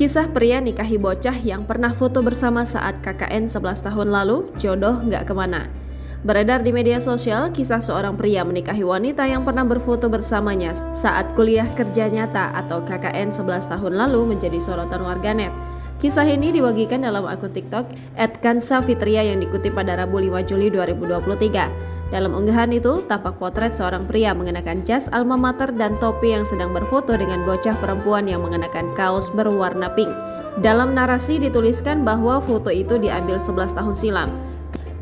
Kisah pria nikahi bocah yang pernah foto bersama saat KKN 11 tahun lalu, jodoh nggak kemana. Beredar di media sosial, kisah seorang pria menikahi wanita yang pernah berfoto bersamanya saat kuliah kerja nyata atau KKN 11 tahun lalu menjadi sorotan warganet. Kisah ini dibagikan dalam akun TikTok @kansafitria yang dikutip pada Rabu 5 Juli 2023. Dalam unggahan itu, tampak potret seorang pria mengenakan jas alma mater dan topi yang sedang berfoto dengan bocah perempuan yang mengenakan kaos berwarna pink. Dalam narasi dituliskan bahwa foto itu diambil 11 tahun silam.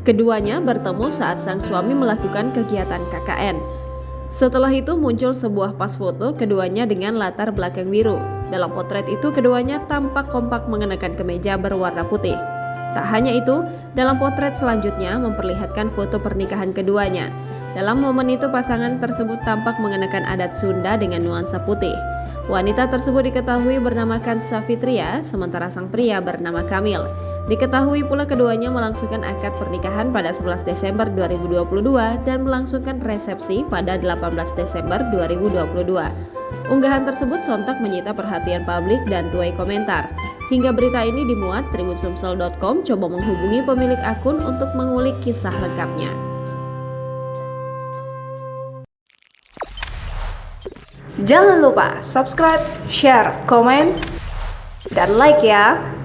Keduanya bertemu saat sang suami melakukan kegiatan KKN. Setelah itu muncul sebuah pas foto keduanya dengan latar belakang biru. Dalam potret itu keduanya tampak kompak mengenakan kemeja berwarna putih. Tak hanya itu, dalam potret selanjutnya memperlihatkan foto pernikahan keduanya. Dalam momen itu pasangan tersebut tampak mengenakan adat Sunda dengan nuansa putih. Wanita tersebut diketahui bernama Kansafitria, sementara sang pria bernama Kamil. Diketahui pula keduanya melangsungkan akad pernikahan pada 11 Desember 2022 dan melangsungkan resepsi pada 18 Desember 2022. Unggahan tersebut sontak menyita perhatian publik dan tuai komentar. Hingga berita ini dimuat, tribunsumsel.com coba menghubungi pemilik akun untuk mengulik kisah lengkapnya. Jangan lupa subscribe, share, komen, dan like ya!